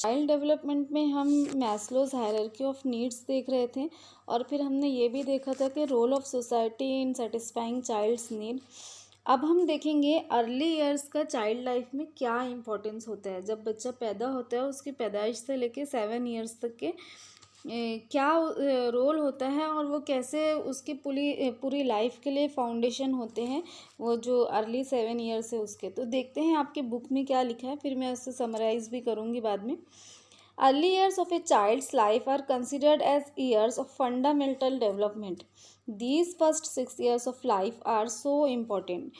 Child development में हम Maslow's hierarchy of needs देख रहे थे और फिर हमने ये भी देखा था कि role of society in satisfying child's need. अब हम देखेंगे अर्ली ईयर्स का चाइल्ड लाइफ में क्या इम्पोर्टेंस होता है। जब बच्चा पैदा होता है उसकी पैदाइश से लेके 7 ईयर्स तक के क्या रोल होता है और वो कैसे उसकी पूरी पूरी लाइफ के लिए फाउंडेशन होते हैं, वो जो अर्ली 7 ईयर्स है उसके। तो देखते हैं आपके बुक में क्या लिखा है, फिर मैं उससे समराइज भी करूँगी बाद में। Early years of a child's life are considered as years of fundamental development. These first 6 years of life are so important.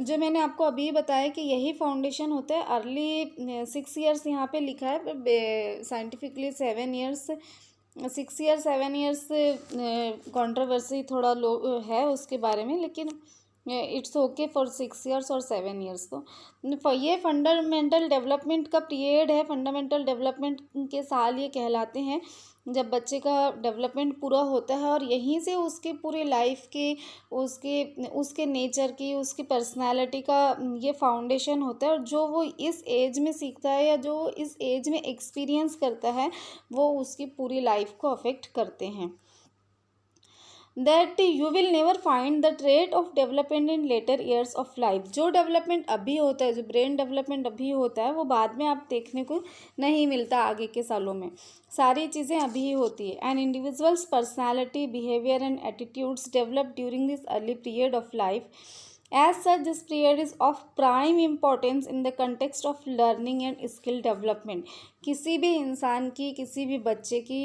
जो मैंने आपको अभी बताया कि यही फाउंडेशन होता है। अर्ली 6 ईयर्स यहाँ पे लिखा है, पर scientifically 7 years, 6 year 7 years controversy थोड़ा लो है उसके बारे में, लेकिन इट्स ओके फॉर 6 ईयर्स और 7 ईयर्स। तो ये फंडामेंटल डेवलपमेंट का पीरियड है। फंडामेंटल डेवलपमेंट के साल ये कहलाते हैं जब बच्चे का डेवलपमेंट पूरा होता है और यहीं से उसकी पूरी लाइफ की, उसके नेचर की, उसकी पर्सनालिटी का ये फाउंडेशन होता है। और जो वो इस एज में सीखता है या जो वो इस एज में एक्सपीरियंस करता है वो उसकी पूरी लाइफ को अफेक्ट करते हैं। That you will never find the trait of development in later years of life. जो डेवलपमेंट अभी होता है, जो ब्रेन डेवलपमेंट अभी होता है, वो बाद में आप देखने को नहीं मिलता आगे के सालों में। सारी चीज़ें अभी ही होती है। An individual's personality, behaviour and attitudes develop during this early period of life. As such, this period is of prime importance in the context of learning and skill development. किसी भी इंसान की, किसी भी बच्चे की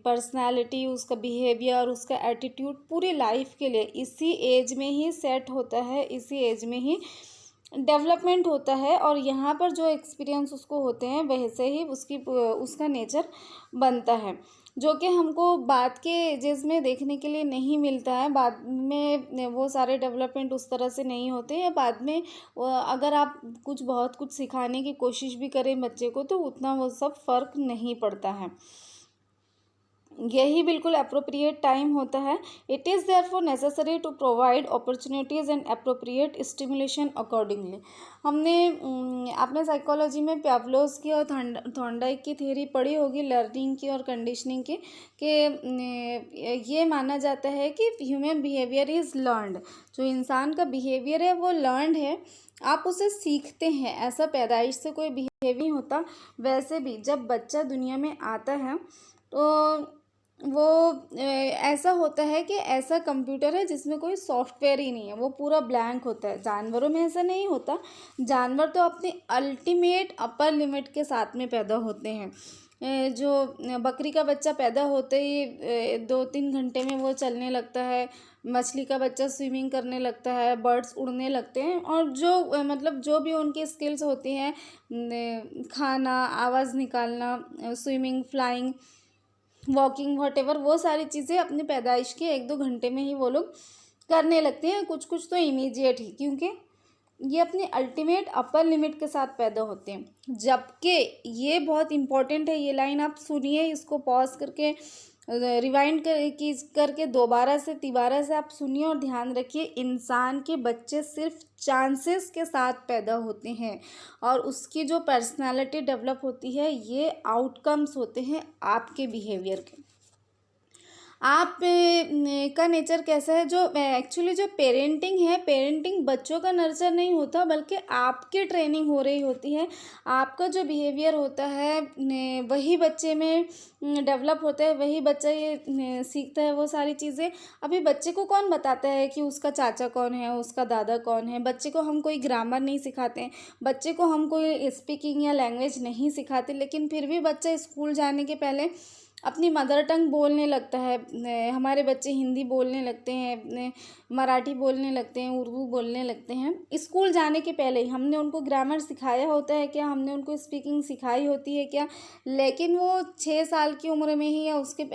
पर्सनालिटी, उसका बिहेवियर, उसका एटीट्यूड पूरी लाइफ के लिए इसी एज में ही सेट होता है, इसी एज में ही डेवलपमेंट होता है। और यहाँ पर जो एक्सपीरियंस उसको होते हैं वैसे ही उसका नेचर बनता है, जो कि हमको बाद के एजेस में देखने के लिए नहीं मिलता है। बाद में वो सारे डेवलपमेंट उस तरह से नहीं होते हैं। बाद में अगर आप बहुत कुछ सिखाने की कोशिश भी करें बच्चे को तो उतना वो सब फ़र्क नहीं पड़ता है। यही बिल्कुल अप्रोप्रिएट टाइम होता है। It is therefore necessary to provide opportunities and appropriate stimulation accordingly. आपने साइकोलॉजी में पाव्लोव की और थॉर्नडाइक की थ्योरी पढ़ी होगी, लर्निंग की और कंडीशनिंग की, कि ये माना जाता है कि ह्यूमन बिहेवियर इज़ लर्नड। जो इंसान का बिहेवियर है वो लर्नड है, आप उसे सीखते हैं। ऐसा पैदाइश से कोई बिहेवियर नहीं होता। वैसे भी जब बच्चा दुनिया में आता है तो वो ऐसा होता है कि ऐसा कंप्यूटर है जिसमें कोई सॉफ्टवेयर ही नहीं है, वो पूरा ब्लैंक होता है। जानवरों में ऐसा नहीं होता। जानवर तो अपनी अल्टीमेट अपर लिमिट के साथ में पैदा होते हैं। जो बकरी का बच्चा पैदा होते ही 2-3 घंटे में वो चलने लगता है। मछली का बच्चा स्विमिंग करने लगता है, बर्ड्स उड़ने लगते हैं। और जो मतलब जो भी उनकी स्किल्स होती हैं, खाना, आवाज़ निकालना, स्विमिंग, फ्लाइंग, वॉकिंग, वॉटेवर, वो सारी चीज़ें अपनी पैदाइश के 1-2 घंटे में ही वो लोग करने लगते हैं। कुछ कुछ तो इमीडिएट ही, क्योंकि ये अपने अल्टीमेट अपर लिमिट के साथ पैदा होते हैं। जबकि ये बहुत इंपॉर्टेंट है, ये लाइन आप सुनिए, इसको पॉज करके रिवाइंड करके दोबारा से तिबारा से आप सुनिए और ध्यान रखिए। इंसान के बच्चे सिर्फ चांसेस के साथ पैदा होते हैं और उसकी जो पर्सनालिटी डेवलप होती है ये आउटकम्स होते हैं आपके बिहेवियर के। आप का नेचर कैसा है, जो एक्चुअली जो पेरेंटिंग है, पेरेंटिंग बच्चों का नर्चर नहीं होता बल्कि आपकी ट्रेनिंग हो रही होती है। आपका जो बिहेवियर होता है वही बच्चे में डेवलप होता है, वही बच्चा ये सीखता है वो सारी चीज़ें। अभी बच्चे को कौन बताता है कि उसका चाचा कौन है, उसका दादा कौन है। बच्चे को हम कोई ग्रामर नहीं सिखाते हैं, बच्चे को हम कोई स्पीकिंग या लैंग्वेज नहीं सिखाते, लेकिन फिर भी बच्चा स्कूल जाने के पहले अपनी मदर टंग बोलने लगता है। हमारे बच्चे हिंदी बोलने लगते हैं, मराठी बोलने लगते हैं, उर्दू बोलने लगते हैं स्कूल जाने के पहले ही। हमने उनको ग्रामर सिखाया होता है क्या, हमने उनको स्पीकिंग सिखाई होती है क्या, लेकिन वो 6 साल की उम्र में ही या उसके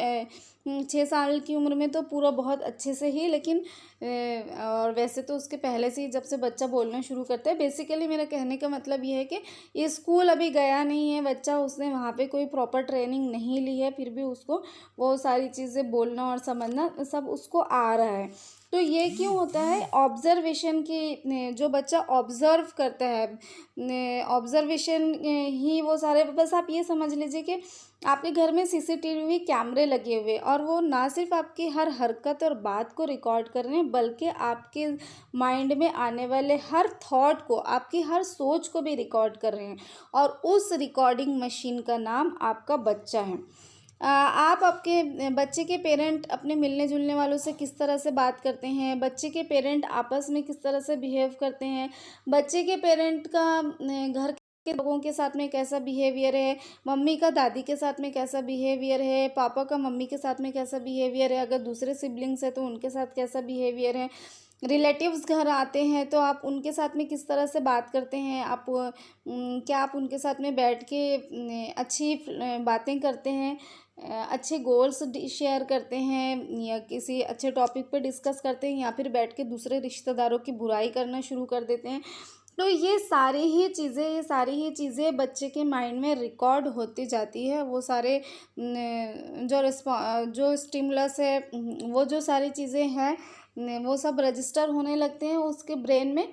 6 साल की उम्र में तो पूरा बहुत अच्छे से ही, लेकिन और वैसे तो उसके पहले से ही जब से बच्चा बोलना शुरू करता है। बेसिकली मेरा कहने का मतलब ये है कि ये स्कूल अभी गया नहीं है बच्चा, उसने वहाँ पे कोई प्रॉपर ट्रेनिंग नहीं ली है, फिर भी उसको वो सारी चीज़ें बोलना और समझना सब उसको आ रहा है। तो ये क्यों होता है, ऑब्जर्वेशन की, जो बच्चा ऑब्जर्व करता है, ऑब्जर्वेशन ही वो सारे, बस आप ये समझ लीजिए कि आपके घर में सीसीटीवी कैमरे लगे हुए, और वो ना सिर्फ आपकी हर हरकत और बात को रिकॉर्ड कर रहे हैं, बल्कि आपके माइंड में आने वाले हर थॉट को, आपकी हर सोच को भी रिकॉर्ड कर रहे हैं, और उस रिकॉर्डिंग मशीन का नाम आपका बच्चा है। आप आपके बच्चे के पेरेंट अपने मिलने जुलने वालों से किस तरह से बात करते हैं, बच्चे के पेरेंट आपस में किस तरह से बिहेव करते हैं, बच्चे के पेरेंट का घर के लोगों के साथ में कैसा बिहेवियर है, मम्मी का दादी के साथ में कैसा बिहेवियर है, पापा का मम्मी के साथ में कैसा बिहेवियर है, अगर दूसरे सिबलिंग्स है तो उनके साथ कैसा बिहेवियर है, रिलेटिव्स घर आते हैं तो आप उनके साथ में किस तरह से बात करते हैं, आप क्या आप उनके साथ में बैठ के अच्छी बातें करते हैं, अच्छे गोल्स शेयर करते हैं, या किसी अच्छे टॉपिक पे डिस्कस करते हैं, या फिर बैठ के दूसरे रिश्तेदारों की बुराई करना शुरू कर देते हैं। तो ये सारी ही चीज़ें बच्चे के माइंड में रिकॉर्ड होती जाती है। वो सारे जो स्टिमुलस है, वो जो सारी चीज़ें हैं, वो सब रजिस्टर होने लगते हैं उसके ब्रेन में।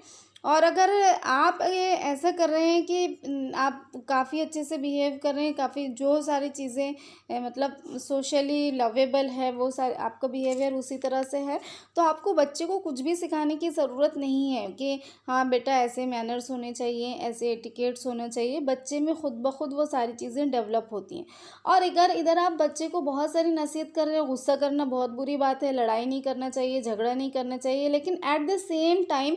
और अगर आप ये ऐसा कर रहे हैं कि आप काफ़ी अच्छे से बिहेव कर रहे हैं, काफ़ी जो सारी चीज़ें मतलब सोशली लवेबल है, वो सारे आपका बिहेवियर उसी तरह से है, तो आपको बच्चे को कुछ भी सिखाने की ज़रूरत नहीं है कि हाँ बेटा ऐसे मैनर्स होने चाहिए, ऐसे एटिकेट्स होना चाहिए। बच्चे में खुद ब खुद वो सारी चीज़ें डेवलप होती हैं। और अगर इधर आप बच्चे को बहुत सारी नसीहत कर रहे हो, गुस्सा करना बहुत बुरी बात है, लड़ाई नहीं करना चाहिए, झगड़ा नहीं करना चाहिए, लेकिन एट द सेम टाइम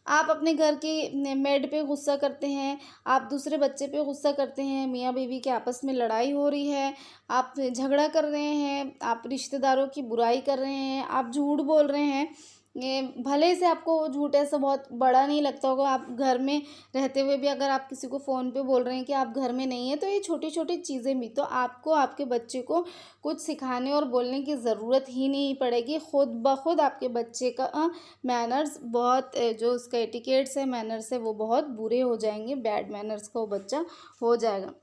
आप अपने घर की मेड पे गुस्सा करते हैं, आप दूसरे बच्चे पे गुस्सा करते हैं, मियाँ बीवी के आपस में लड़ाई हो रही है, आप झगड़ा कर रहे हैं, आप रिश्तेदारों की बुराई कर रहे हैं, आप झूठ बोल रहे हैं, ये भले से आपको वो झूठ ऐसा बहुत बड़ा नहीं लगता होगा, आप घर में रहते हुए भी अगर आप किसी को फ़ोन पे बोल रहे हैं कि आप घर में नहीं हैं, तो ये छोटी छोटी चीज़ें भी, तो आपको आपके बच्चे को कुछ सिखाने और बोलने की ज़रूरत ही नहीं पड़ेगी। खुद ब खुद आपके बच्चे का मैनर्स बहुत जो उसका एटिकेट्स है, मैनर्स है, वो बहुत बुरे हो जाएंगे, बैड मैनर्स का वो बच्चा हो जाएगा।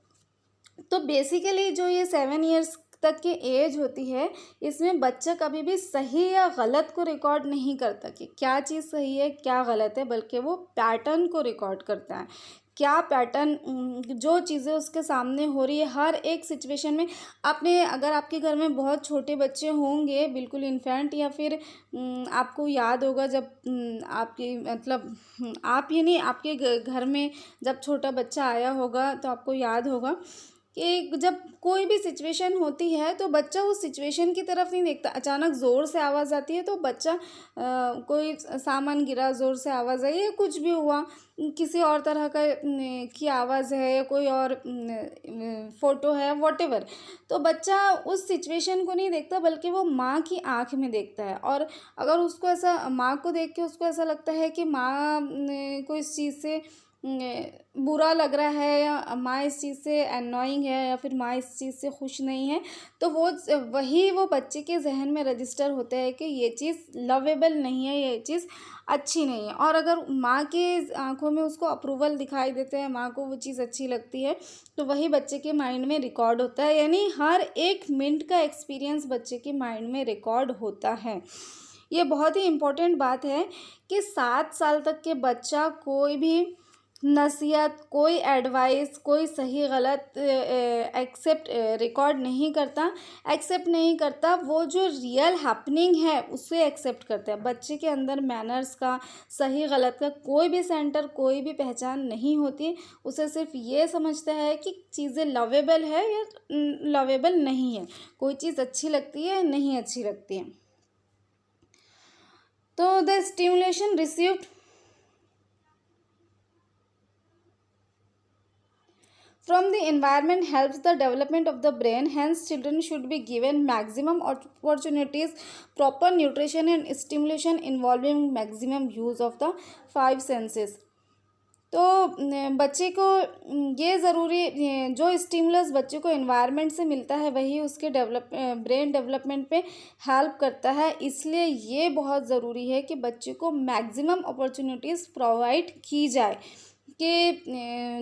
तो बेसिकली जो ये 7 ईयर्स तक की एज होती है, इसमें बच्चा कभी भी सही या गलत को रिकॉर्ड नहीं करता कि क्या चीज़ सही है क्या गलत है, बल्कि वो पैटर्न को रिकॉर्ड करता है। क्या पैटर्न, जो चीज़ें उसके सामने हो रही है हर एक सिचुएशन में। आपने अगर आपके घर में बहुत छोटे बच्चे होंगे, बिल्कुल इन्फेंट, या फिर आपको याद होगा जब आपकी मतलब आप ही नहीं, आपके घर में जब छोटा बच्चा आया होगा तो आपको याद होगा कि जब कोई भी सिचुएशन होती है तो बच्चा उस सिचुएशन की तरफ नहीं देखता। अचानक ज़ोर से आवाज़ आती है तो बच्चा कोई सामान गिरा, ज़ोर से आवाज़ आई, या कुछ भी हुआ, किसी और तरह का की आवाज़ है, या कोई और फ़ोटो है, व्हाटएवर, तो बच्चा उस सिचुएशन को नहीं देखता, बल्कि वो माँ की आँख में देखता है। और अगर उसको ऐसा, माँ को देख के उसको ऐसा लगता है कि माँ को इस चीज़ से बुरा लग रहा है, या माँ इस चीज़ से एननोइंग है, या फिर माँ इस चीज़ से खुश नहीं है, तो वो बच्चे के जहन में रजिस्टर होता है कि ये चीज़ लवेबल नहीं है, ये चीज़ अच्छी नहीं है। और अगर माँ के आंखों में उसको अप्रूवल दिखाई देते हैं, माँ को वो चीज़ अच्छी लगती है, तो वही बच्चे के माइंड में रिकॉर्ड होता है। यानी हर एक मिनट का एक्सपीरियंस बच्चे के माइंड में रिकॉर्ड होता है। ये बहुत ही इम्पोर्टेंट बात है कि 7 साल तक के बच्चा कोई भी नसीहत, कोई एडवाइस, कोई सही गलत एक्सेप्ट रिकॉर्ड नहीं करता, एक्सेप्ट नहीं करता, वो जो रियल हैपनिंग है उसे एक्सेप्ट करता है। बच्चे के अंदर मैनर्स का, सही गलत का कोई भी सेंटर, कोई भी पहचान नहीं होती। उसे सिर्फ ये समझता है कि चीज़ें लवेबल है या लवेबल नहीं है, कोई चीज़ अच्छी लगती है या नहीं अच्छी लगती है। तो the stimulation received from the environment helps the development of the brain. Hence children should be given maximum opportunities, proper nutrition and stimulation involving maximum use of the 5 senses. तो बच्चे को ये ज़रूरी, जो स्टिमुलस बच्चे को एनवायरनमेंट से मिलता है वही उसके ब्रेन डेवलपमेंट पे हेल्प करता है। इसलिए ये बहुत ज़रूरी है कि बच्चे को मैक्सिमम अपॉर्चुनिटीज़ प्रोवाइड की जाए,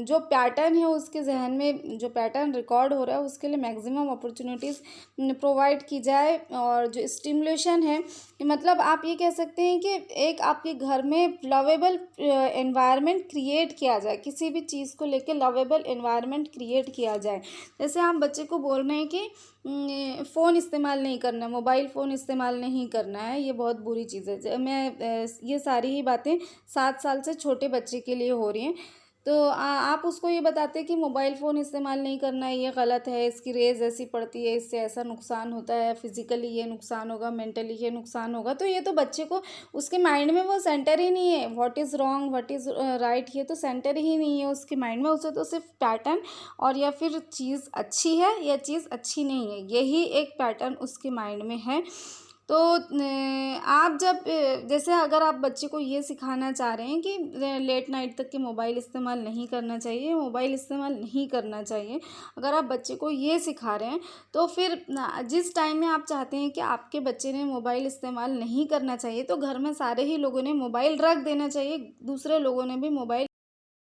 जो पैटर्न है उसके ज़हन में जो पैटर्न रिकॉर्ड हो रहा है उसके लिए मैक्सिमम अपॉर्चुनिटीज़ प्रोवाइड की जाए। और जो स्टिमुलेशन है मतलब आप ये कह सकते हैं कि एक आपके घर में लवेबल एनवायरनमेंट क्रिएट किया जाए, किसी भी चीज़ को लेके लवेबल एनवायरनमेंट क्रिएट किया जाए। जैसे हम बच्चे को बोल रहे हैं कि फ़ोन इस्तेमाल नहीं करना, मोबाइल फ़ोन इस्तेमाल नहीं करना है, ये बहुत बुरी चीज़ है। ये सारी ही बातें 7 साल से छोटे बच्चे के लिए हो रही हैं। तो आप उसको ये बताते हैं कि मोबाइल फ़ोन इस्तेमाल नहीं करना है, ये गलत है, इसकी रेज़ ऐसी पड़ती है, इससे ऐसा नुकसान होता है, फिज़िकली ये नुकसान होगा, मेंटली ये नुकसान होगा। तो ये तो बच्चे को उसके माइंड में वो सेंटर ही नहीं है, what is wrong, what is right, ये तो सेंटर ही नहीं है उसके माइंड में। उसे तो सिर्फ पैटर्न और या फिर चीज़ अच्छी है या चीज़ अच्छी नहीं है, यही एक पैटर्न उसके माइंड में है। तो आप जब जैसे अगर आप बच्चे को ये सिखाना चाह रहे हैं कि लेट नाइट तक के मोबाइल इस्तेमाल नहीं करना चाहिए, मोबाइल इस्तेमाल नहीं करना चाहिए, अगर आप बच्चे को ये सिखा रहे हैं, तो फिर जिस टाइम में आप चाहते हैं कि आपके बच्चे ने मोबाइल इस्तेमाल नहीं करना चाहिए, तो घर में सारे ही लोगों ने मोबाइल रख देना चाहिए, दूसरे लोगों ने भी मोबाइल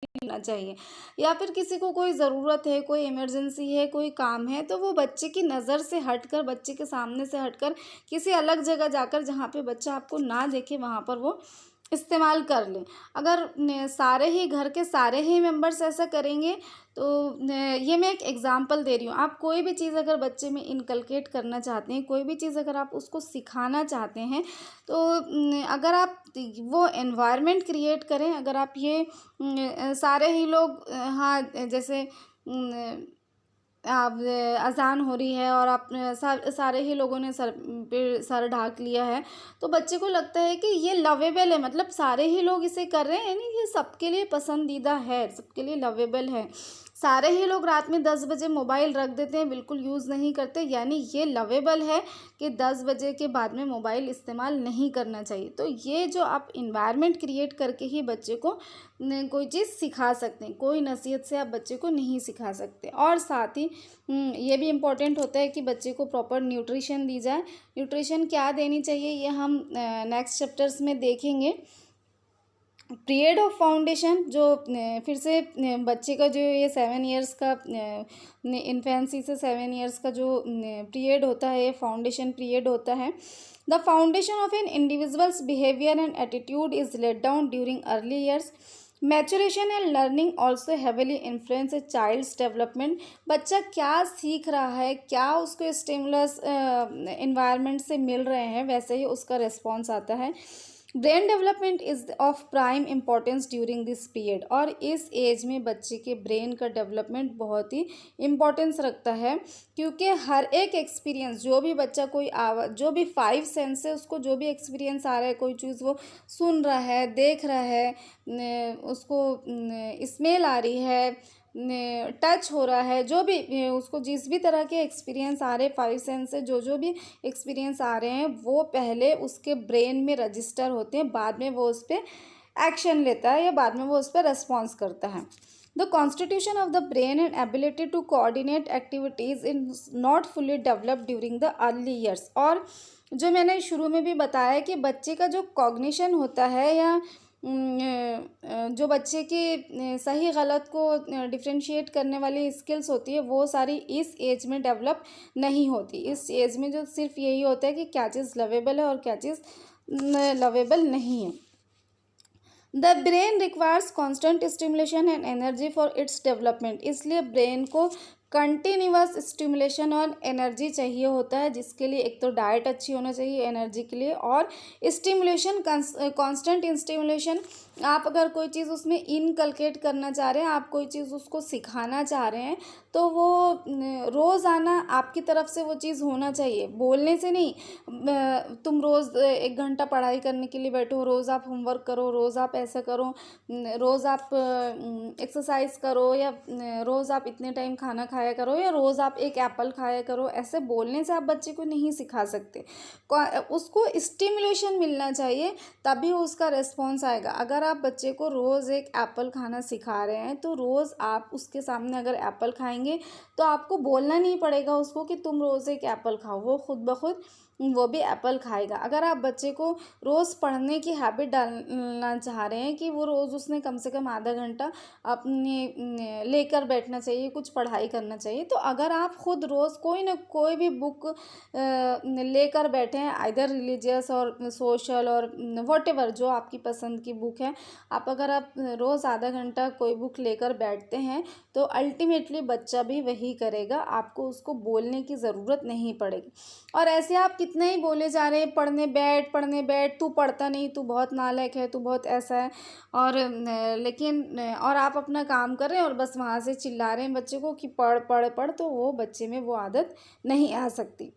लेना चाहिए। या फिर किसी को कोई ज़रूरत है, कोई इमरजेंसी है, कोई काम है, तो वो बच्चे की नज़र से हटकर, बच्चे के सामने से हटकर किसी अलग जगह जाकर जहाँ पे बच्चा आपको ना देखे वहाँ पर वो इस्तेमाल कर लें। अगर सारे ही घर के सारे ही मेंबर्स ऐसा करेंगे तो ये मैं एक एग्ज़ाम्पल दे रही हूँ। आप कोई भी चीज़ अगर बच्चे में इनकलकेट करना चाहते हैं, कोई भी चीज़ अगर आप उसको सिखाना चाहते हैं, तो अगर आप वो एनवायरनमेंट क्रिएट करें, अगर आप ये सारे ही लोग हाँ, जैसे अब अज़ान हो रही है और आप सारे ही लोगों ने सर पे सर ढाक लिया है, तो बच्चे को लगता है कि ये लवेबल है, मतलब सारे ही लोग इसे कर रहे हैं, यानी ये सबके लिए पसंदीदा है, सबके लिए लवेबल है। सारे ही लोग रात में 10 बजे मोबाइल रख देते हैं, बिल्कुल यूज़ नहीं करते, यानी ये लवेबल है कि 10 बजे के बाद में मोबाइल इस्तेमाल नहीं करना चाहिए। तो ये जो आप इन्वायरमेंट क्रिएट करके ही बच्चे को कोई चीज़ सिखा सकते हैं, कोई नसीहत से आप बच्चे को नहीं सिखा सकते। और साथ ही ये भी इम्पोर्टेंट होता है कि बच्चे को प्रॉपर न्यूट्रिशन दी जाए। न्यूट्रिशन क्या देनी चाहिए ये हम नेक्स्ट चैप्टर्स में देखेंगे। पीरियड ऑफ फाउंडेशन जो फिर से बच्चे का जो ये 7 ईयर्स का इन्फेंसी से 7 ईयर्स का जो पीरियड होता है, ये फाउंडेशन पीरियड होता है। The foundation of an individual's behaviour and attitude is laid down during early years. Maturation and learning also heavily influence a child's development. बच्चा क्या सीख रहा है, क्या उसको स्टिमुलस इन्वायरमेंट से मिल रहे हैं, वैसे ही उसका रिस्पॉन्स आता है। Brain development is of prime importance during this period. और इस एज में बच्चे के ब्रेन का डेवलपमेंट बहुत ही इम्पोर्टेंस रखता है, क्योंकि हर एक एक्सपीरियंस जो भी बच्चा कोई आवाज़, जो भी 5 सेंस से उसको जो भी एक्सपीरियंस आ रहा है, कोई चीज़ वो सुन रहा है, देख रहा है, उसको स्मेल आ रही है, टच हो रहा है, जो भी उसको जिस भी तरह के एक्सपीरियंस आ रहे हैं 5 सेंस से जो भी एक्सपीरियंस आ रहे हैं, वो पहले उसके ब्रेन में रजिस्टर होते हैं, बाद में वो उस पर एक्शन लेता है या बाद में वो उस पर रेस्पॉन्स करता है। The constitution of the brain and ability to coordinate activities in not fully develop during the early years. और जो मैंने शुरू में भी बताया कि बच्चे का जो कॉग्निशन होता है या जो बच्चे की सही गलत को डिफरेंशिएट करने वाली स्किल्स होती है, वो सारी इस एज में डेवलप नहीं होती। इस एज में जो सिर्फ यही होता है कि क्या चीज़ लवेबल है और क्या चीज़ लवेबल नहीं है। The brain requires constant stimulation and energy for its development. इसलिए ब्रेन को कंटिन्यूअस स्टिमुलेशन और एनर्जी चाहिए होता है, जिसके लिए एक तो डाइट अच्छी होना चाहिए एनर्जी के लिए, और स्टिमुलेशन कांस्टेंट स्टिमुलेशन। आप अगर कोई चीज़ उसमें इनकलकेट करना चाह रहे हैं, आप कोई चीज़ उसको सिखाना चाह रहे हैं, तो वो रोज़ाना आपकी तरफ से वो चीज़ होना चाहिए, बोलने से नहीं। तुम रोज़ 1 घंटा पढ़ाई करने के लिए बैठो, रोज़ आप होमवर्क करो, रोज़ आप ऐसा करो, रोज़ आप एक्सरसाइज करो, या रोज़ आप इतने टाइम खाना खाया करो, या रोज़ आप एक एप्पल खाया करो। ऐसे बोलने से आप बच्चे को नहीं सिखा सकते। उसको स्टिमुलेशन मिलना चाहिए, तभी उसका रिस्पॉन्स आएगा। अगर आप बच्चे को रोज़ एक एप्पल खाना सिखा रहे हैं, तो रोज़ आप उसके सामने अगर एप्पल खाएंगे, तो आपको बोलना नहीं पड़ेगा उसको कि तुम रोज़ एक एप्पल खाओ, वो खुद ब खुद वो भी एप्पल खाएगा। अगर आप बच्चे को रोज़ पढ़ने की हैबिट डालना चाह रहे हैं कि वो रोज़ उसने कम से कम आधा घंटा अपने लेकर बैठना चाहिए, कुछ पढ़ाई करना चाहिए, तो अगर आप खुद रोज़ कोई ना कोई भी बुक लेकर बैठे हैं, आइदर रिलीजियस और सोशल और व्हाटएवर जो आपकी पसंद की बुक है, आप रोज़ आधा घंटा कोई बुक लेकर बैठते हैं, तो अल्टीमेटली बच्चा भी वही करेगा, आपको उसको बोलने की ज़रूरत नहीं पड़ेगी। और ऐसे आप कितने ही बोले जा रहे हैं, पढ़ने बैठ, तू पढ़ता नहीं, तू बहुत नालायक है, तू बहुत ऐसा है, और और आप अपना काम कर रहे हैं और बस वहाँ से चिल्ला रहे हैं बच्चे को कि पढ़ पढ़ पढ़, तो वो बच्चे में वो आदत नहीं आ सकती।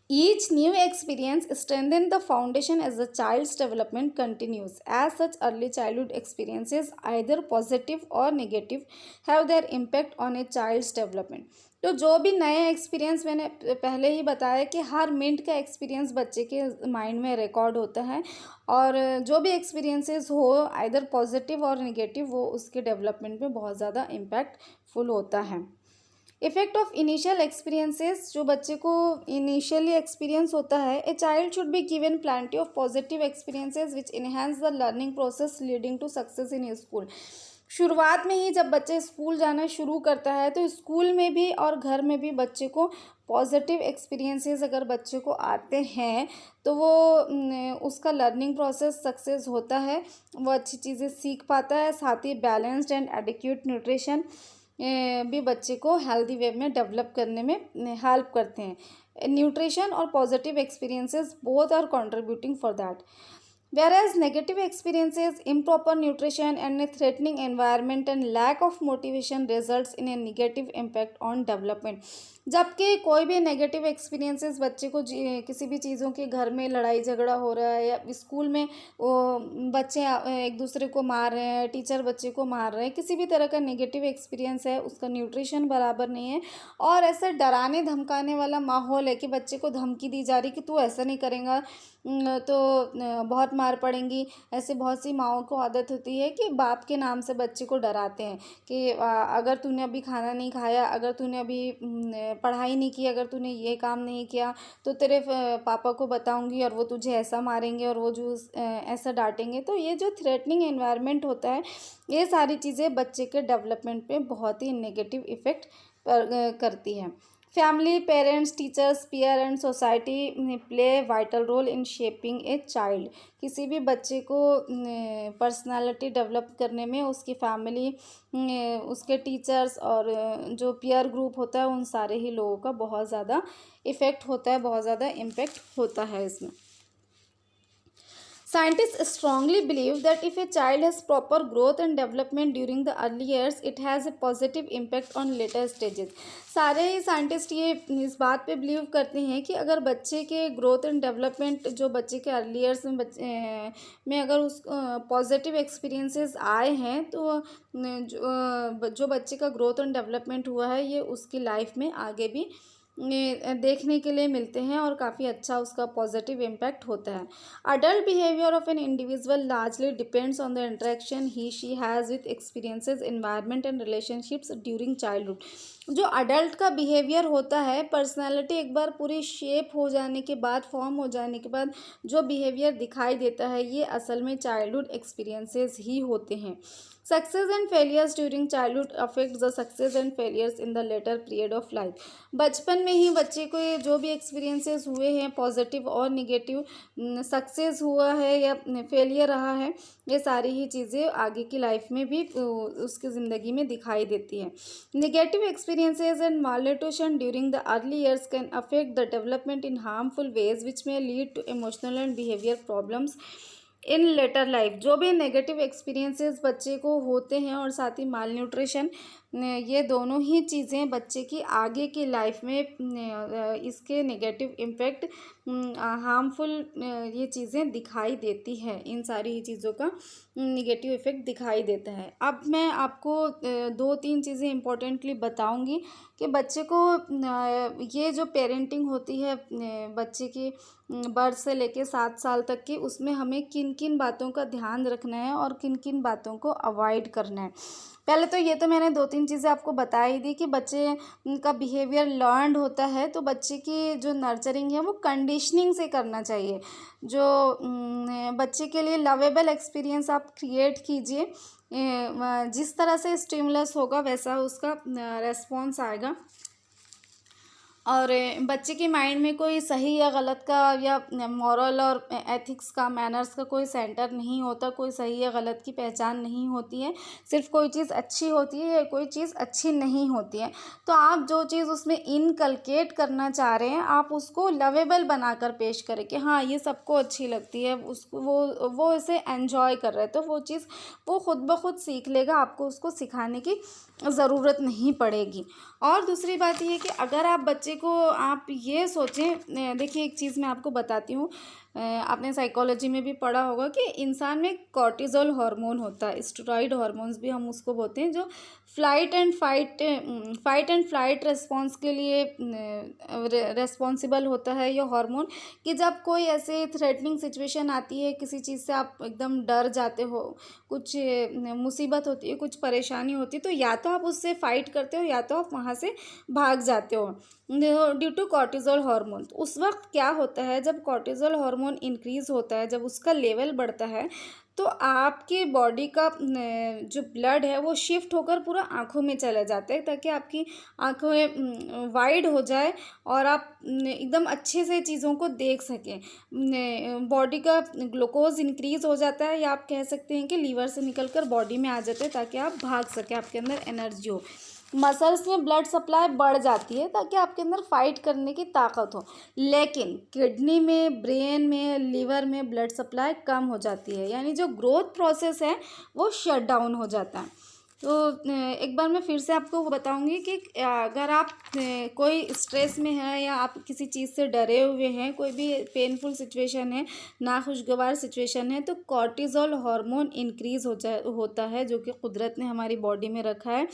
Each new experience strengthens the foundation as the child's development continues. As such, early childhood experiences, either positive or negative, have their impact on a child's development. तो जो भी नए एक्सपीरियंस मैंने पहले ही बताया कि हर मिनट का एक्सपीरियंस बच्चे के माइंड में रिकॉर्ड होता है, और जो भी एक्सपीरियंसेस हो आइदर पॉजिटिव और नेगेटिव, वो उसके डेवलपमेंट में बहुत ज़्यादा इम्पैक्टफुल होता है। इफेक्ट ऑफ इनिशियल एक्सपीरियंसेस, जो बच्चे को इनिशियली एक्सपीरियंस होता है, a child should be given plenty of positive experiences which enhance the learning process leading to success in school. शुरुआत में ही जब बच्चे स्कूल जाना शुरू करता है, तो स्कूल में भी और घर में भी बच्चे को पॉजिटिव एक्सपीरियंसेस अगर बच्चे को आते हैं, तो वो उसका लर्निंग प्रोसेस सक्सेस होता है, वो अच्छी चीज़ें सीख पाता है। साथ ही बैलेंस्ड एंड एडिक्वेट न्यूट्रिशन भी बच्चे को हेल्दी वे में डेवलप करने में हेल्प करते हैं। न्यूट्रिशन और positive experiences both are contributing for that. Whereas negative experiences, improper nutrition and a threatening environment and lack of motivation results in a negative impact on development. जबकि कोई भी negative experiences बच्चे को किसी भी चीज़ों के घर में लड़ाई झगड़ा हो रहा है, या स्कूल में वो बच्चे एक दूसरे को मार रहे हैं, टीचर बच्चे को मार रहे हैं, किसी भी तरह का नेगेटिव एक्सपीरियंस है, उसका न्यूट्रिशन बराबर नहीं है, और ऐसा डराने धमकाने वाला माहौल है कि बच्चे को धमकी दी जा रही कि तू ऐसा नहीं करेगा तो बहुत मार पड़ेंगी। ऐसे बहुत सी माँओं को आदत होती है कि बाप के नाम से बच्चे को डराते हैं कि अगर तूने अभी खाना नहीं खाया, अगर तूने अभी पढ़ाई नहीं की, अगर तूने ये काम नहीं किया, तो तेरे पापा को बताऊंगी और वो तुझे ऐसा मारेंगे और वो जो ऐसा डांटेंगे। तो ये जो थ्रेटनिंग एनवायरनमेंट होता है, ये सारी चीज़ें बच्चे के डेवलपमेंट पे बहुत ही नेगेटिव इफ़ेक्ट करती हैं। Family, parents, teachers, peer and society play vital role in shaping a child. किसी भी बच्चे को पर्सनालिटी डेवलप करने में उसकी फैमिली, उसके टीचर्स और जो पीयर ग्रुप होता है, उन सारे ही लोगों का बहुत ज़्यादा इफ़ेक्ट होता है, बहुत ज़्यादा इम्पेक्ट होता है इसमें। Scientists strongly believe that if a child has proper growth and development during the early years, it has a positive impact on later stages. सारे ही साइंटिस्ट ये इस बात पे बिलीव करते हैं कि अगर बच्चे के ग्रोथ एंड डेवलपमेंट, जो बच्चे के अर्ली ईयर्स में अगर उस पॉजिटिव एक्सपीरियंसेस आए हैं, तो जो बच्चे का ग्रोथ एंड डेवलपमेंट हुआ है, ये उसकी लाइफ में आगे भी देखने के लिए मिलते हैं और काफ़ी अच्छा उसका पॉजिटिव इम्पैक्ट होता है। Adult behaviour of an individual largely depends on the interaction he she has with experiences, environment and relationships during childhood. जो अडल्ट का बिहेवियर होता है, पर्सनालिटी एक बार पूरी शेप हो जाने के बाद, फॉर्म हो जाने के बाद जो बिहेवियर दिखाई देता है, ये असल में चाइल्डहुड एक्सपीरियंसेस ही होते हैं। Success and failures during childhood affect the success and failures in the letter period of life. बचपन में ही बच्चे को ये जो भी एक्सपीरियंसेस हुए हैं, पॉजिटिव और निगेटिव, सक्सेस हुआ है या फेलियर रहा है, ये सारी ही चीज़ें आगे की लाइफ में भी उसकी ज़िंदगी में दिखाई देती हैं। Negative experiences and malnutrition during the early years can affect the development in harmful ways which may lead to emotional and behaviour problems in later life. जो भी नेगेटिव एक्सपीरियंसेस बच्चे को होते हैं और साथ ही माल न्यूट्रिशन, ये दोनों ही चीज़ें बच्चे की आगे की लाइफ में इसके नेगेटिव इम्पेक्ट, हार्मफुल ये चीज़ें दिखाई देती है। इन सारी ही चीज़ों का नेगेटिव इफ़ेक्ट दिखाई देता है। अब मैं आपको 2-3 चीज़ें इम्पोर्टेंटली बताऊंगी कि बच्चे को ये जो पेरेंटिंग होती है बच्चे की बर्थ से लेके 7 साल तक की, उसमें हमें किन किन बातों का ध्यान रखना है और किन किन बातों को अवॉइड करना है। पहले तो ये तो मैंने 2-3 चीज़ें आपको बता ही दी कि बच्चे का बिहेवियर लर्न्ड होता है, तो बच्चे की जो नर्चरिंग है वो कंडीशनिंग से करना चाहिए। जो बच्चे के लिए लवेबल एक्सपीरियंस आप क्रिएट कीजिए। जिस तरह से स्टिमुलस होगा वैसा उसका रेस्पॉन्स आएगा। और बच्चे के माइंड में कोई सही या गलत का या मॉरल और एथिक्स का, मैनर्स का कोई सेंटर नहीं होता, कोई सही या गलत की पहचान नहीं होती है। सिर्फ कोई चीज़ अच्छी होती है या कोई चीज़ अच्छी नहीं होती है। तो आप जो चीज़ उसमें इनकलकेट करना चाह रहे हैं, आप उसको लवेबल बनाकर पेश करें कि हाँ, ये सबको अच्छी लगती है, उसको वो इसे एन्जॉय कर रहे हैं, तो वो चीज़ वो खुद ब खुद सीख लेगा, आपको उसको सिखाने की ज़रूरत नहीं पड़ेगी। और दूसरी बात ये है कि अगर आप बच्चे को आप ये सोचें, देखिए एक चीज़ मैं आपको बताती हूँ। आपने साइकोलॉजी में भी पढ़ा होगा कि इंसान में कॉर्टिज़ोल हार्मोन होता है, स्टेरॉइड हार्मोन्स भी हम उसको बोलते हैं, जो फाइट एंड फ्लाइट रिस्पॉन्स के लिए रेस्पॉन्सिबल होता है ये हार्मोन। कि जब कोई ऐसे थ्रेटनिंग सिचुएशन आती है, किसी चीज़ से आप एकदम डर जाते हो, कुछ मुसीबत होती है, कुछ परेशानी होती है, तो या तो आप उससे फाइट करते हो या तो आप वहाँ से भाग जाते हो ड्यू टू कॉर्टिज़ोल हार्मोन। तो उस वक्त क्या होता है, जब कॉर्टिज़ोल हार्मोन इंक्रीज़ होता है, जब उसका लेवल बढ़ता है, तो आपकी बॉडी का जो ब्लड है वो शिफ्ट होकर पूरा आँखों में चला जाता है, ताकि आपकी आँखें वाइड हो जाए और आप एकदम अच्छे से चीज़ों को देख सकें। बॉडी का ग्लूकोज इंक्रीज़ हो जाता है, या आप कह सकते हैं कि लीवर से निकलकर बॉडी में आ जाते हैं, ताकि आप भाग सकें, आपके अंदर एनर्जी हो। मसल्स में ब्लड सप्लाई बढ़ जाती है ताकि आपके अंदर फाइट करने की ताकत हो। लेकिन किडनी में, ब्रेन में, लीवर में ब्लड सप्लाई कम हो जाती है, यानी जो ग्रोथ प्रोसेस है वो शट डाउन हो जाता है। तो एक बार मैं फिर से आपको बताऊंगी कि अगर आप कोई स्ट्रेस में है या आप किसी चीज़ से डरे हुए हैं, कोई भी पेनफुल सिचुएशन है, नाखुशगवार सिचुएशन है, तो कॉर्टिज़ोल हार्मोन इंक्रीज़ होता है, जो कि कुदरत ने हमारी बॉडी में रखा है,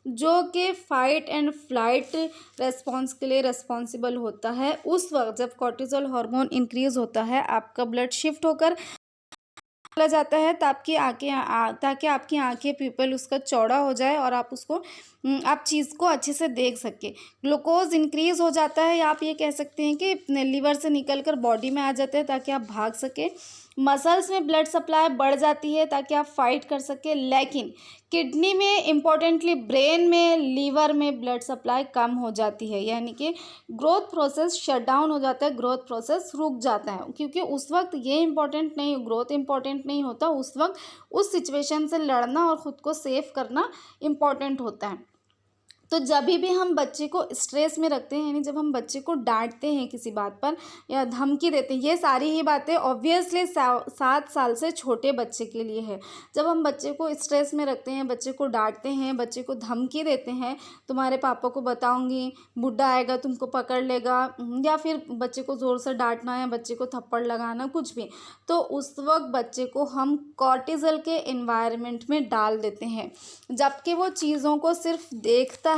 जो कि फाइट एंड फ्लाइट रेस्पॉन्स के लिए रिस्पॉन्सिबल होता है। उस वक्त जब कॉर्टिज़ोल हार्मोन इंक्रीज़ होता है, आपका ब्लड शिफ्ट होकर चला जाता है, ताकि आपकी आंखें, प्यूपल उसका चौड़ा हो जाए और आप उसको आप चीज़ को अच्छे से देख सकें। ग्लूकोज इंक्रीज़ हो जाता है, या आप ये कह सकते हैं कि लीवर से निकलकर बॉडी में आ जाते हैं ताकि आप भाग सकें। मसल्स में ब्लड सप्लाई बढ़ जाती है ताकि आप फाइट कर सकें। लेकिन किडनी में, इम्पोर्टेंटली ब्रेन में, लीवर में ब्लड सप्लाई कम हो जाती है, यानी कि ग्रोथ प्रोसेस शट डाउन हो जाता है, ग्रोथ प्रोसेस रुक जाता है, क्योंकि उस वक्त ये इम्पोर्टेंट नहीं, ग्रोथ इम्पोर्टेंट नहीं होता, उस वक्त उस सिचुएशन से लड़ना और ख़ुद को सेव करना इम्पोर्टेंट होता है। तो जब भी हम बच्चे को स्ट्रेस में रखते हैं, यानी जब हम बच्चे को डांटते हैं किसी बात पर या धमकी देते हैं, ये सारी ही बातें ऑब्वियसली 7 साल से छोटे बच्चे के लिए है। जब हम बच्चे को स्ट्रेस में रखते हैं, बच्चे को डांटते हैं, बच्चे को धमकी देते हैं, तुम्हारे पापा को बताऊंगी, बुढ़ा आएगा तुमको पकड़ लेगा, या फिर बच्चे को ज़ोर से डांटना या बच्चे को थप्पड़ लगाना, कुछ भी, तो उस वक्त बच्चे को हम कॉर्टिज़ोल के एनवायरनमेंट में डाल देते हैं, जबकि वो चीज़ों को सिर्फ देखता है।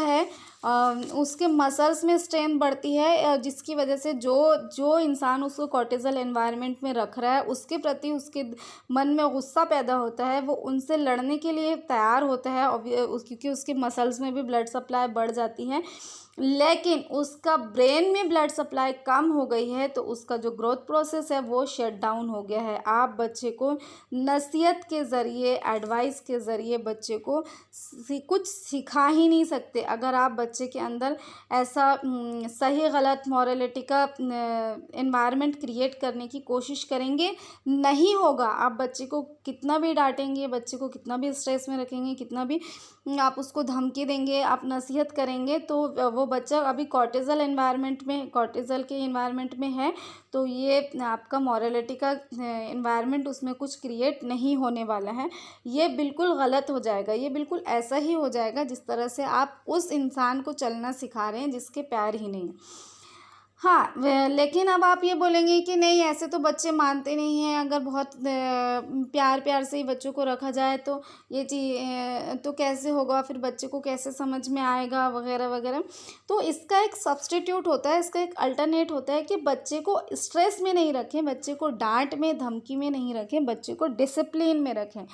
उसके मसल्स में स्ट्रेन बढ़ती है, जिसकी वजह से जो इंसान उसको कॉर्टिज़ोल एनवायरनमेंट में रख रहा है, उसके प्रति उसके मन में गुस्सा पैदा होता है, वो उनसे लड़ने के लिए तैयार होता है, और क्योंकि उसके मसल्स में भी ब्लड सप्लाई बढ़ जाती है। लेकिन उसका ब्रेन में ब्लड सप्लाई कम हो गई है, तो उसका जो ग्रोथ प्रोसेस है वो शट डाउन हो गया है। आप बच्चे को नसीहत के ज़रिए, एडवाइस के ज़रिए बच्चे को कुछ सिखा ही नहीं सकते। अगर आप बच्चे के अंदर ऐसा सही गलत मॉरलिटी का एनवायरनमेंट क्रिएट करने की कोशिश करेंगे, नहीं होगा। आप बच्चे को कितना भी डांटेंगे, बच्चे को कितना भी स्ट्रेस में रखेंगे, कितना भी आप उसको धमकी देंगे, आप नसीहत करेंगे, तो वो बच्चा अभी कॉर्टिज़ोल के एनवायरनमेंट में है, तो ये आपका मॉरलिटी का एनवायरनमेंट उसमें कुछ क्रिएट नहीं होने वाला है। ये बिल्कुल गलत हो जाएगा, ये बिल्कुल ऐसा ही हो जाएगा जिस तरह से आप उस इंसान को चलना सिखा रहे हैं जिसके पैर ही नहीं हैं। हाँ, लेकिन अब आप ये बोलेंगे कि नहीं ऐसे तो बच्चे मानते नहीं हैं, अगर बहुत प्यार-प्यार से ही बच्चों को रखा जाए तो ये तो कैसे होगा, फिर बच्चे को कैसे समझ में आएगा वगैरह-वगैरह। तो इसका एक सब्स्टिट्यूट होता है, इसका एक अल्टरनेट होता है कि बच्चे को स्ट्रेस में नहीं रखें, बच्चे को डाँट में, धमकी में नहीं रखें, बच्चे को डिसिप्लिन में रखें।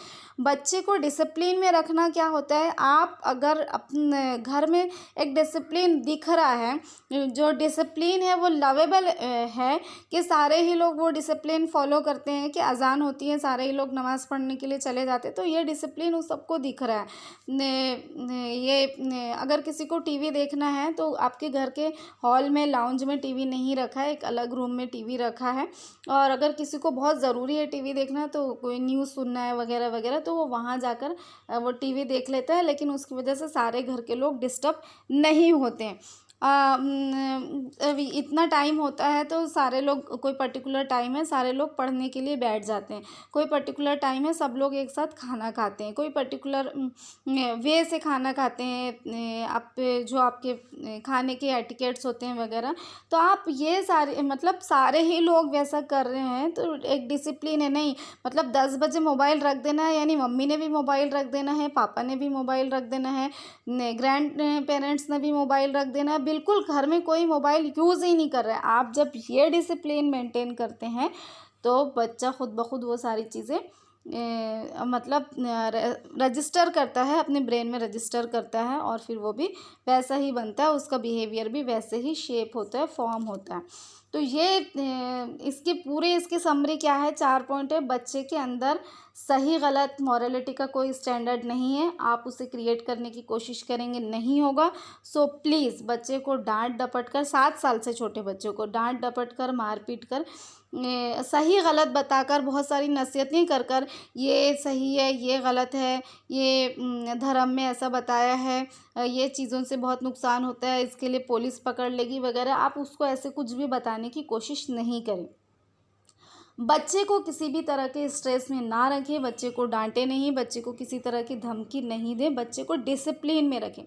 बच्चे को डिसिप्लिन में रखना क्या होता है, आप अगर अपने घर में एक डिसिप्लिन दिख रहा है, जो डिसिप्लिन है वो लवेबल है कि सारे ही लोग वो डिसिप्लिन फॉलो करते हैं कि अजान होती है सारे ही लोग नमाज़ पढ़ने के लिए चले जाते हैं, तो ये डिसिप्लिन उस सबको दिख रहा है। अगर किसी को टीवी देखना है तो आपके घर के हॉल में लाउंज में टीवी नहीं रखा है, एक अलग रूम में टीवी रखा है। और अगर किसी को बहुत ज़रूरी है टीवी देखना, तो कोई न्यूज़ सुनना है वगैरह वगैरह, तो वो वहाँ जाकर वो टीवी देख लेता है, लेकिन उसकी वजह से सारे घर के लोग डिस्टर्ब नहीं होते हैं। अभी इतना टाइम होता है तो सारे लोग, कोई पर्टिकुलर टाइम है सारे लोग पढ़ने के लिए बैठ जाते हैं, कोई पर्टिकुलर टाइम है सब लोग एक साथ खाना खाते हैं, कोई पर्टिकुलर वे से खाना खाते हैं, आप जो आपके खाने के एटिकेट्स होते हैं वगैरह। तो आप ये सारे मतलब सारे ही लोग वैसा कर रहे हैं तो एक डिसिप्लिन है। नहीं मतलब 10 बजे मोबाइल रख देना है यानी मम्मी ने भी मोबाइल रख देना है, पापा ने भी मोबाइल रख देना है, ग्रैंड पेरेंट्स ने भी मोबाइल रख देना है, बिल्कुल घर में कोई मोबाइल यूज़ ही नहीं कर रहा है। आप जब ये डिसिप्लिन मेंटेन करते हैं तो बच्चा खुद ब खुद वो सारी चीज़ें मतलब रजिस्टर करता है, अपने ब्रेन में रजिस्टर करता है और फिर वो भी वैसा ही बनता है, उसका बिहेवियर भी वैसे ही शेप होता है, फॉर्म होता है। तो ये इसकी समरी क्या है, 4 पॉइंट है। बच्चे के अंदर सही गलत मॉरलिटी का कोई स्टैंडर्ड नहीं है, आप उसे क्रिएट करने की कोशिश करेंगे नहीं होगा। सो प्लीज़ बच्चे को डांट डपट कर, 7 साल से छोटे बच्चों को डांट डपट कर, मार पीट कर, सही गलत बताकर, बहुत सारी नसीहतें कर कर, ये सही है ये गलत है, ये धर्म में ऐसा बताया है, ये चीज़ों से बहुत नुकसान होता है, इसके लिए पुलिस पकड़ लेगी वगैरह, आप उसको ऐसे कुछ भी बताने की कोशिश नहीं करें। बच्चे को किसी भी तरह के स्ट्रेस में ना रखें, बच्चे को डांटे नहीं, बच्चे को किसी तरह की धमकी नहीं दें, बच्चे को डिसिप्लिन में रखें।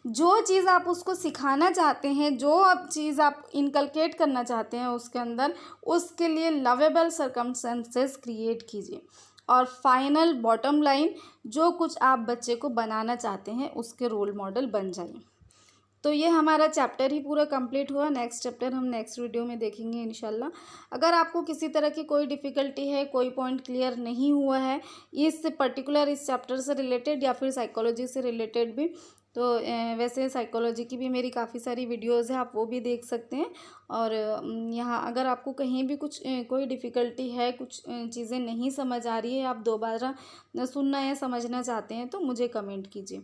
जो चीज़ आप उसको सिखाना चाहते हैं, जो अब चीज़ आप इनकलकेट करना चाहते हैं उसके अंदर, उसके लिए लवेबल सर्कमस्टेंसेस क्रिएट कीजिए। और फाइनल बॉटम लाइन, जो कुछ आप बच्चे को बनाना चाहते हैं उसके रोल मॉडल बन जाइए। तो ये हमारा चैप्टर ही पूरा कंप्लीट हुआ। नेक्स्ट चैप्टर हम नेक्स्ट वीडियो में देखेंगे इंशाल्लाह। अगर आपको किसी तरह की कोई डिफ़िकल्टी है, कोई पॉइंट क्लियर नहीं हुआ है इस चैप्टर से रिलेटेड या फिर साइकोलॉजी से रिलेटेड भी, तो वैसे साइकोलॉजी की भी मेरी काफ़ी सारी वीडियोज़ हैं, आप वो भी देख सकते हैं। और यहाँ अगर आपको कहीं भी कुछ कोई डिफ़िकल्टी है, कुछ चीज़ें नहीं समझ आ रही है, आप दोबारा सुनना या समझना चाहते हैं तो मुझे कमेंट कीजिए।